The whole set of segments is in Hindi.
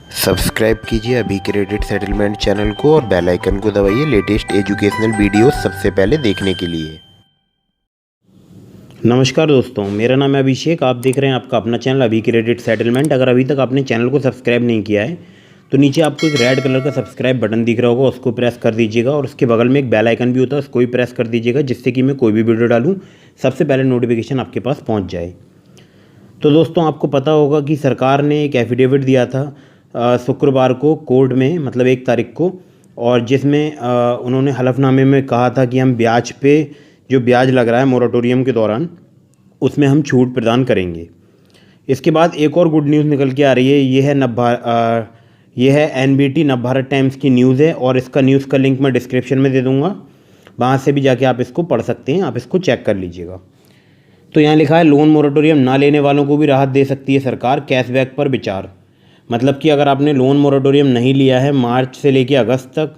सब्सक्राइब कीजिए अभी क्रेडिट सेटलमेंट चैनल को और बेल आइकन को दबाइए लेटेस्ट एजुकेशनल वीडियो सबसे पहले देखने के लिए। नमस्कार दोस्तों, मेरा नाम है अभिषेक। आप देख रहे हैं आपका अपना चैनल अभी क्रेडिट सेटलमेंट। अगर अभी तक आपने चैनल को सब्सक्राइब नहीं किया है तो नीचे आपको एक रेड कलर का सब्सक्राइब बटन दिख रहा होगा, उसको प्रेस कर दीजिएगा और उसके बगल में एक बेल आइकन भी होता है, उसको भी प्रेस कर दीजिएगा, जिससे कि मैं कोई भी वीडियो डालूँ सबसे पहले नोटिफिकेशन आपके पास पहुँच जाए। तो दोस्तों, आपको पता होगा कि सरकार ने एक एफिडेविट दिया था शुक्रवार को कोर्ट में, मतलब 1 तारीख को, और जिसमें उन्होंने हलफनामे में कहा था कि हम ब्याज पे जो ब्याज लग रहा है मोरेटोरियम के दौरान उसमें हम छूट प्रदान करेंगे। इसके बाद एक और गुड न्यूज़ निकल के आ रही है। ये है NBT नवभारत टाइम्स की न्यूज़ है और इसका न्यूज़ का लिंक मैं डिस्क्रिप्शन में दे दूँगा, वहाँ से भी जाके आप इसको पढ़ सकते हैं, आप इसको चेक कर लीजिएगा। तो यहाँ लिखा है लोन मोरेटोरियम ना लेने वालों को भी राहत दे सकती है सरकार, कैशबैक पर विचार। मतलब कि अगर आपने लोन मोरेटोरियम नहीं लिया है मार्च से लेकर अगस्त तक,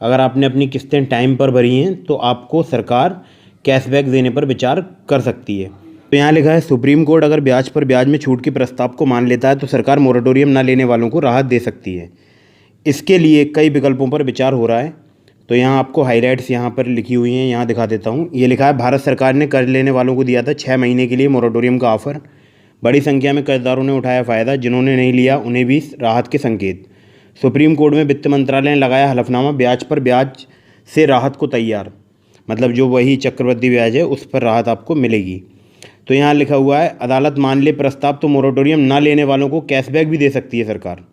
अगर आपने अपनी किस्तें टाइम पर भरी हैं तो आपको सरकार कैशबैक देने पर विचार कर सकती है। तो यहाँ लिखा है सुप्रीम कोर्ट अगर ब्याज पर ब्याज में छूट के प्रस्ताव को मान लेता है तो सरकार मोरेटोरियम ना लेने वालों को राहत दे सकती है। इसके लिए कई विकल्पों पर विचार हो रहा है। तो यहाँ आपको हाईलाइट्स यहाँ पर लिखी हुई हैं, यहाँ दिखा देता हूँ। ये लिखा है भारत सरकार ने कर्ज लेने वालों को दिया था 6 महीने के लिए मोरेटोरियम का ऑफर। बड़ी संख्या में कर्जदारों ने उठाया फ़ायदा, जिन्होंने नहीं लिया उन्हें भी राहत के संकेत। सुप्रीम कोर्ट में वित्त मंत्रालय ने लगाया हलफनामा, ब्याज पर ब्याज से राहत को तैयार। मतलब जो वही चक्रवृद्धि ब्याज है उस पर राहत आपको मिलेगी। तो यहाँ लिखा हुआ है अदालत मान ले प्रस्ताव तो मोरेटोरियम ना लेने वालों को कैशबैक भी दे सकती है सरकार।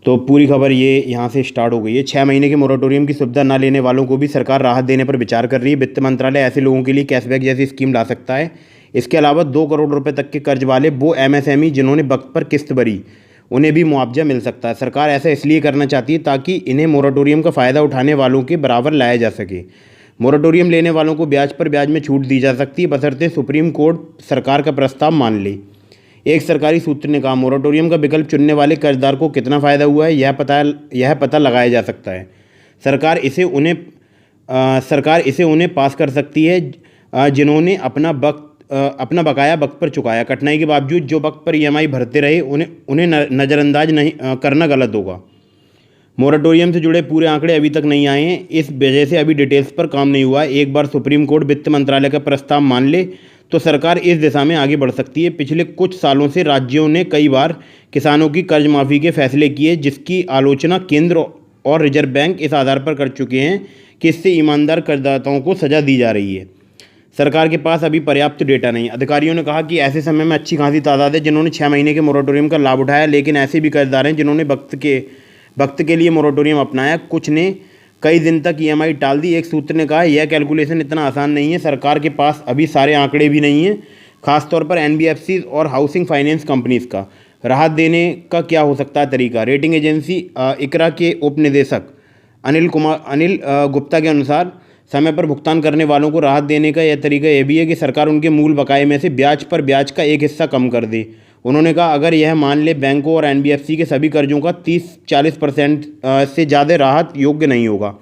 तो पूरी खबर ये यहाँ से स्टार्ट हो गई है। 6 महीने के मोरेटोरियम की सुविधा ना लेने वालों को भी सरकार राहत देने पर विचार कर रही है। वित्त मंत्रालय ऐसे लोगों के लिए कैशबैक जैसी स्कीम ला सकता है। इसके अलावा 2 करोड़ रुपए तक के कर्ज वाले वो MSME जिन्होंने वक्त पर किस्त भरी, उन्हें भी मुआवजा मिल सकता है। सरकार ऐसा इसलिए करना चाहती है ताकि इन्हें मोरेटोरियम का फ़ायदा उठाने वालों के बराबर लाया जा सके। मोरेटोरियम लेने वालों को ब्याज पर ब्याज में छूट दी जा सकती है, बशर्ते सुप्रीम कोर्ट सरकार का प्रस्ताव मान ले। एक सरकारी सूत्र ने कहा मोरेटोरियम का विकल्प चुनने वाले कर्जदार को कितना फ़ायदा हुआ है यह पता लगाया जा सकता है। सरकार इसे उन्हें पास कर सकती है जिन्होंने अपना बकाया वक्त पर चुकाया। कठिनाई के बावजूद जो वक्त पर EMI भरते रहे उन्हें नज़रअंदाज नहीं करना गलत होगा। मोरेटोरियम से जुड़े पूरे आंकड़े अभी तक नहीं आए हैं, इस वजह से अभी डिटेल्स पर काम नहीं हुआ है। एक बार सुप्रीम कोर्ट वित्त मंत्रालय का प्रस्ताव मान ले तो सरकार इस दिशा में आगे बढ़ सकती है। पिछले कुछ सालों से राज्यों ने कई बार किसानों की कर्ज माफ़ी के फैसले किए, जिसकी आलोचना केंद्र और रिजर्व बैंक इस आधार पर कर चुके हैं कि इससे ईमानदार कर्जदाताओं को सजा दी जा रही है। सरकार के पास अभी पर्याप्त डेटा नहीं। अधिकारियों ने कहा कि ऐसे समय में अच्छी खासी तादाद है जिन्होंने 6 महीने के मोरेटोरियम का लाभ उठाया, लेकिन ऐसे भी कर्जदार हैं जिन्होंने वक्त के लिए मोरेटोरियम अपनाया, कुछ ने कई दिन तक EMI टाल दी। एक सूत्र ने कहा यह कैलकुलेशन इतना आसान नहीं है, सरकार के पास अभी सारे आंकड़े भी नहीं हैं, खासतौर पर NBFCs और हाउसिंग फाइनेंस कंपनीज़ का। राहत देने का क्या हो सकता है तरीका? रेटिंग एजेंसी ICRA के उप निदेशक अनिल गुप्ता के अनुसार समय पर भुगतान करने वालों को राहत देने का यह तरीका यह भी है कि सरकार उनके मूल बकाये में से ब्याज पर ब्याज का एक हिस्सा कम कर दे। उन्होंने कहा अगर यह मान ले बैंकों और NBFC के सभी कर्जों का 30-40% से ज़्यादा राहत योग्य नहीं होगा,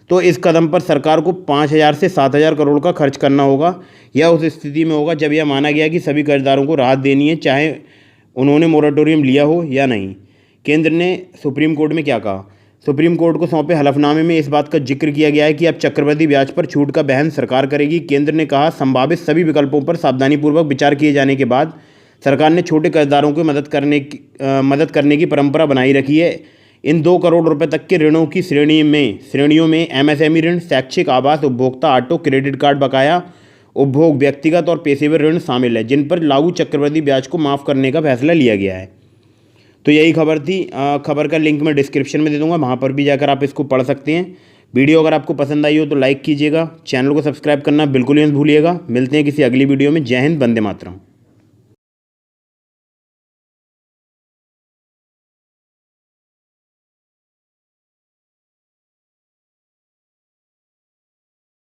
तो इस कदम पर सरकार को 5,000 से 7,000 करोड़ का खर्च करना होगा। यह उस स्थिति में होगा जब यह माना गया कि सभी कर्जदारों को राहत देनी है, चाहे उन्होंने मोरेटोरियम लिया हो या नहीं। केंद्र ने सुप्रीम कोर्ट में क्या कहा? सुप्रीम कोर्ट को सौंपे हलफनामे में इस बात का जिक्र किया गया है कि अब चक्रवृद्धि ब्याज पर छूट का वहन सरकार करेगी। केंद्र ने कहा संभावित सभी विकल्पों पर सावधानीपूर्वक विचार किए जाने के बाद सरकार ने छोटे कर्जदारों की मदद करने की परंपरा बनाई रखी है। इन 2 करोड़ रुपए तक के ऋणों की श्रेणियों में MSME ऋण, शैक्षिक, आवास, उपभोक्ता, ऑटो, क्रेडिट कार्ड बकाया, उपभोग, व्यक्तिगत और पेशेवर ऋण शामिल है, जिन पर लागू चक्रवृद्धि ब्याज को माफ़ करने का फैसला लिया गया है। तो यही खबर थी। खबर का लिंक मैं डिस्क्रिप्शन में दे दूँगा, वहाँ पर भी जाकर आप इसको पढ़ सकते हैं। वीडियो अगर आपको पसंद आई हो तो लाइक कीजिएगा, चैनल को सब्सक्राइब करना बिल्कुल ही मत भूलिएगा। मिलते हैं किसी अगली वीडियो में। जय हिंद, वंदे मातरम।